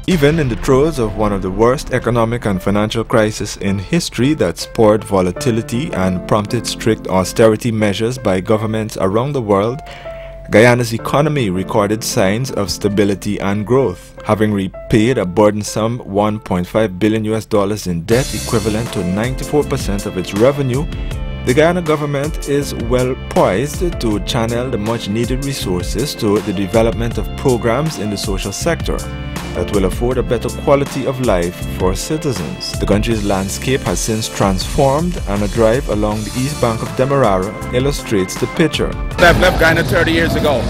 Even in the throes of one of the worst economic and financial crises in history that spurred volatility and prompted strict austerity measures by governments around the world, Guyana's economy recorded signs of stability and growth. Having repaid a burdensome $1.5 billion in debt equivalent to 94% of its revenue, the Guyana government is well poised to channel the much needed resources to the development of programs in the social sector that will afford a better quality of life for citizens. The country's landscape has since transformed, and a drive along the east bank of Demerara illustrates the picture. I've left Guyana 30 years ago,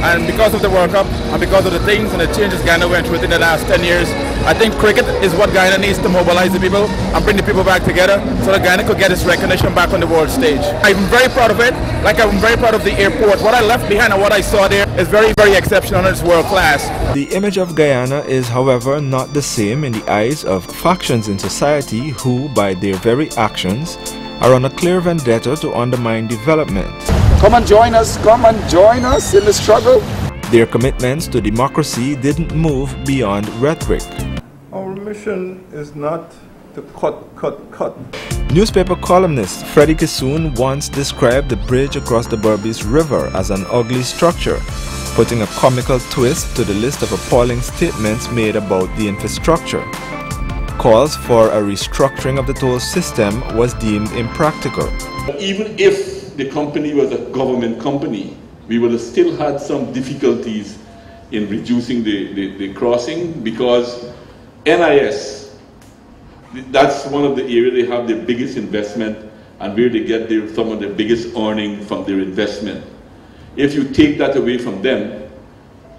and because of the World Cup and because of the things and the changes Guyana went through within the last 10 years, I think cricket is what Guyana needs to mobilize the people and bring the people back together so that Guyana could get its recognition back on the world stage. I'm very proud of it, like I'm very proud of the airport. What I left behind and what I saw there is very, very exceptional and it's world class. The image of Guyana is, however, not the same in the eyes of factions in society who, by their very actions, are on a clear vendetta to undermine development. Come and join us in the struggle. Their commitments to democracy didn't move beyond rhetoric. Our mission is not to cut. Newspaper columnist Freddie Kissoon once described the bridge across the Berbice River as an ugly structure, putting a comical twist to the list of appalling statements made about the infrastructure. Calls for a restructuring of the toll system was deemed impractical. Even if the company was a government company, we would have still had some difficulties in reducing the crossing, because NIS, that's one of the areas they have their biggest investment and where they get some of their biggest earning from their investment. If you take that away from them,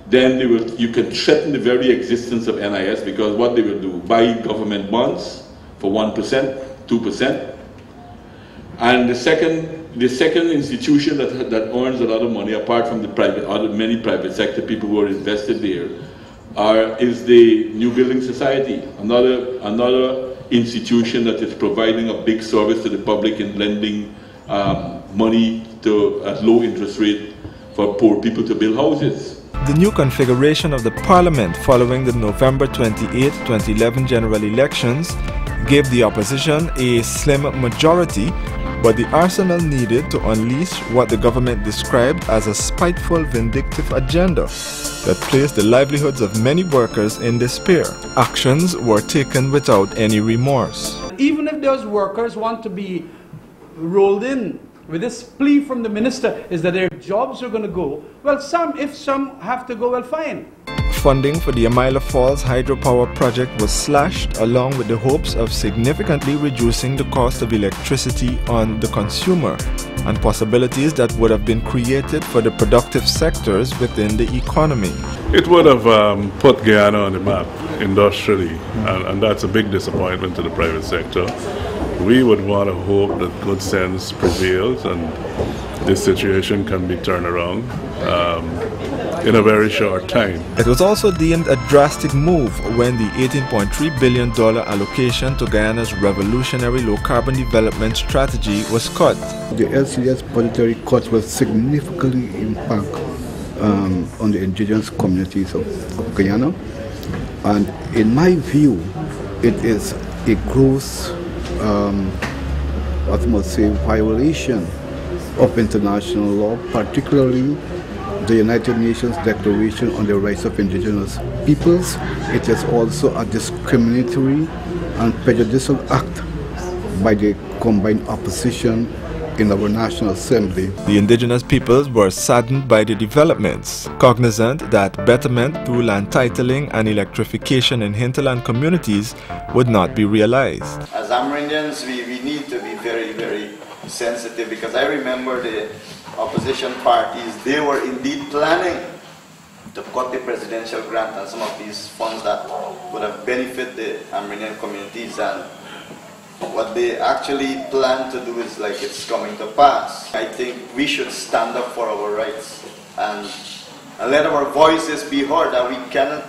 then you can threaten the very existence of NIS, because what they will do, buy government bonds for 1%, 2%. And the second institution that earns a lot of money, apart from the many private sector people who are invested there, is the New Building Society, another institution that is providing a big service to the public in lending money at low interest rate for poor people to build houses. The new configuration of the parliament following the November 28, 2011 general elections gave the opposition a slim majority, but the arsenal needed to unleash what the government described as a spiteful, vindictive agenda that placed the livelihoods of many workers in despair. Actions were taken without any remorse. Even if those workers want to be rolled in with this plea from the minister is that their jobs are going to go, well, if some have to go, well, fine. Funding for the Amila Falls hydropower project was slashed, along with the hopes of significantly reducing the cost of electricity on the consumer, and possibilities that would have been created for the productive sectors within the economy. It would have put Guyana on the map industrially, and that's a big disappointment to the private sector. We would want to hope that good sense prevails and this situation can be turned around in a very short time. It was also deemed a drastic move when the $18.3 billion allocation to Guyana's revolutionary low-carbon development strategy was cut. The LCS budgetary cuts will significantly impact on the indigenous communities of Guyana, and in my view, it is a gross I must say, violation of international law, particularly the United Nations Declaration on the Rights of Indigenous Peoples. It is also a discriminatory and prejudicial act by the combined opposition in our National Assembly. The indigenous peoples were saddened by the developments, cognizant that betterment through land titling and electrification in hinterland communities would not be realized. As Amerindians, we need to be very, very sensitive, because I remember the opposition parties, they were indeed planning to cut the presidential grant and some of these funds that would have benefited the Amerindian communities, and what they actually plan to do is like it's coming to pass. I think we should stand up for our rights and let our voices be heard, and we cannot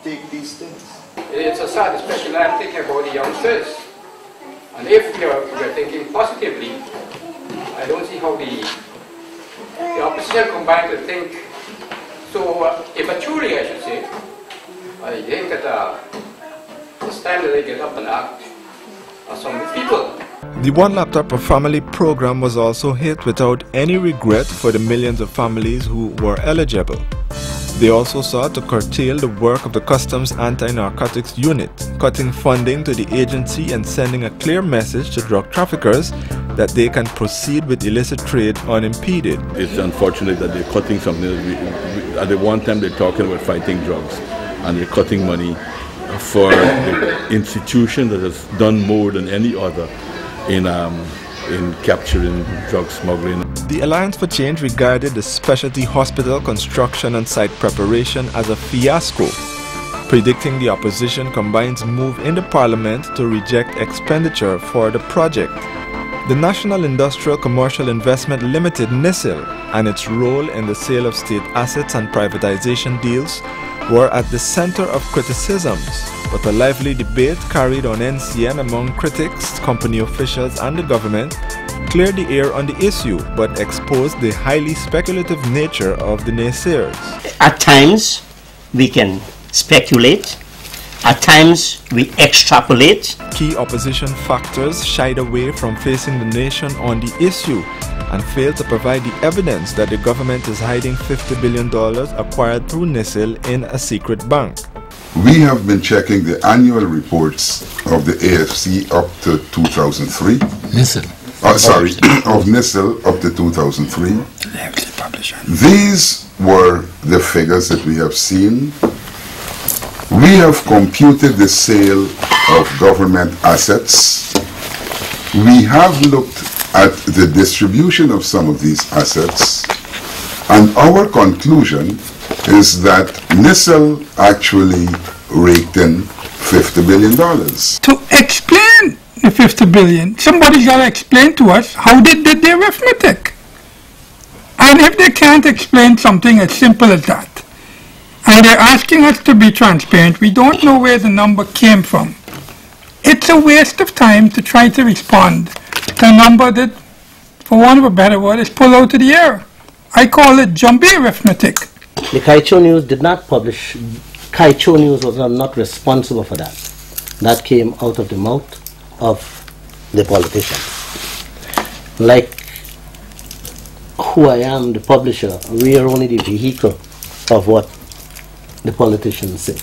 take these things. It's a sad, especially I'm thinking about the youngsters. And if we're thinking positively, I don't see how the opposition combined to think so immaturely, I should say. I think that it's time that they get up and act as some people. The One Laptop Per Family program was also hit without any regret for the millions of families who were eligible. They also sought to curtail the work of the Customs Anti-Narcotics Unit, cutting funding to the agency and sending a clear message to drug traffickers that they can proceed with illicit trade unimpeded. It's unfortunate that they're cutting something. At the one time they're talking about fighting drugs, and they're cutting money for the institution that has done more than any other in capturing drug smuggling. The Alliance for Change regarded the specialty hospital construction and site preparation as a fiasco, predicting the opposition combines move in the parliament to reject expenditure for the project. The National Industrial Commercial Investment Limited (NISIL) and its role in the sale of state assets and privatization deals were at the center of criticisms, but a lively debate carried on NCN among critics, company officials and the government cleared the air on the issue but exposed the highly speculative nature of the naysayers. At times we can speculate, at times we extrapolate. Key opposition factors shied away from facing the nation on the issue and failed to provide the evidence that the government is hiding $50 billion acquired through NISIL in a secret bank. We have been checking the annual reports of the AFC up to 2003. NISIL. Sorry, of NISIL up to 2003. They actually publish it. These were the figures that we have seen. We have computed the sale of government assets. We have looked at the distribution of some of these assets, and our conclusion is that NISIL actually raked in $50 billion. To explain the $50 billion, somebody's got to explain to us how they did the arithmetic. And if they can't explain something as simple as that, and they're asking us to be transparent, we don't know where the number came from. It's a waste of time to try to respond to a number that, for want of a better word, is pulled out of the air. I call it jumpy arithmetic. The Kaicho News did not publish. Kaicho News was not responsible for that. That came out of the mouth of the politician. Like who I am, the publisher, we are only the vehicle of what the politicians say.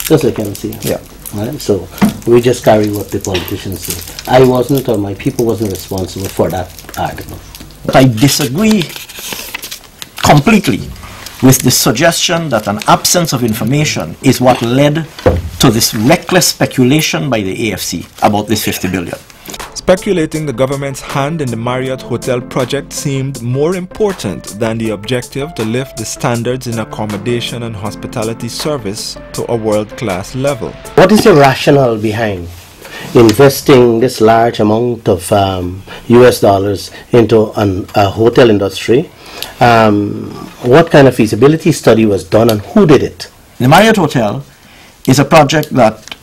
Just like you can see. Yeah. Right? So we just carry what the politicians say. I wasn't, or my people wasn't responsible for that article. But I disagree completely with the suggestion that an absence of information is what led to this reckless speculation by the AFC about this $50 billion. Speculating the government's hand in the Marriott Hotel project seemed more important than the objective to lift the standards in accommodation and hospitality service to a world-class level. What is the rationale behind investing this large amount of US dollars into a hotel industry? What kind of feasibility study was done and who did it? The Marriott Hotel is a project that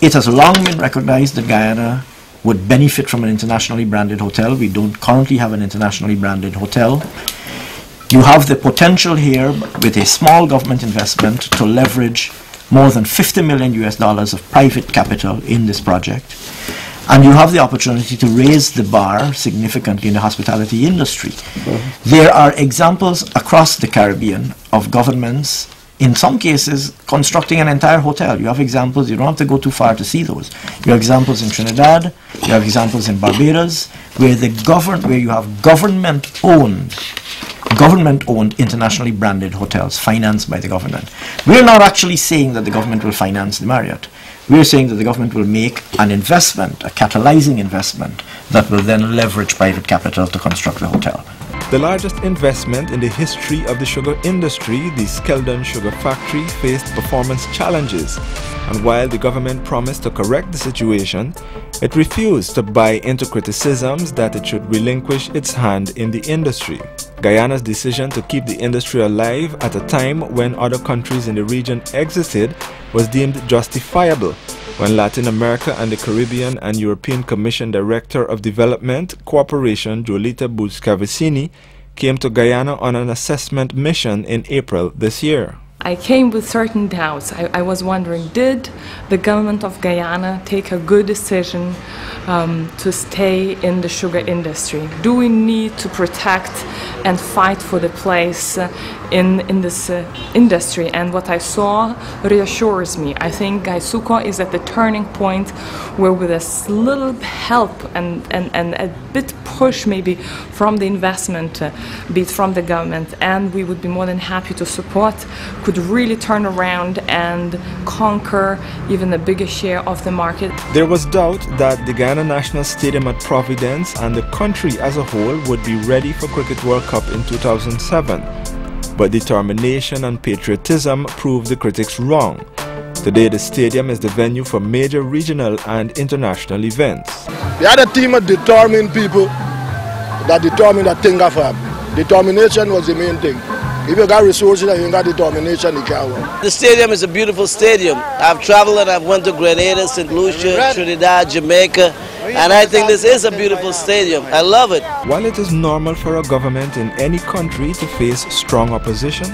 it has long been recognized that Guyana would benefit from an internationally branded hotel. We don't currently have an internationally branded hotel. You have the potential here with a small government investment to leverage more than $50 million US dollars of private capital in this project. And you have the opportunity to raise the bar significantly in the hospitality industry. There are examples across the Caribbean of governments, in some cases, constructing an entire hotel. You have examples, you don't have to go too far to see those. You have examples in Trinidad, you have examples in Barbados, where you have government-owned internationally branded hotels financed by the government. We're not actually saying that the government will finance the Marriott. We're saying that the government will make an investment, a catalyzing investment, that will then leverage private capital to construct the hotel. The largest investment in the history of the sugar industry, the Skeldon Sugar Factory, faced performance challenges, and while the government promised to correct the situation, it refused to buy into criticisms that it should relinquish its hand in the industry. Guyana's decision to keep the industry alive at a time when other countries in the region exited was deemed justifiable, when Latin America and the Caribbean and European Commission Director of Development Cooperation Jolita Buscavicini came to Guyana on an assessment mission in April this year. I came with certain doubts. I was wondering, did the government of Guyana take a good decision to stay in the sugar industry? Do we need to protect and fight for the place in this industry? And what I saw reassures me. I think Gaisuco is at the turning point where, with a little help and a bit push maybe from the investment, be it from the government, and we would be more than happy to support, could really turn around and conquer even a bigger share of the market. There was doubt that the Guyana National Stadium at Providence and the country as a whole would be ready for Cricket World Cup in 2007. But determination and patriotism proved the critics wrong. Today the stadium is the venue for major regional and international events. We had a team of determined people that determined that thing of happen. Determination was the main thing. If you got resources and you got determination, you can win. The stadium is a beautiful stadium. I've traveled and I've went to Grenada, St. Lucia, Trinidad, Jamaica, and I think this is a beautiful stadium. I love it. While it is normal for a government in any country to face strong opposition,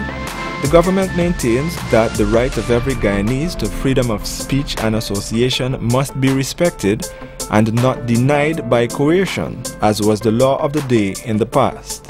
the government maintains that the right of every Guyanese to freedom of speech and association must be respected and not denied by coercion, as was the law of the day in the past.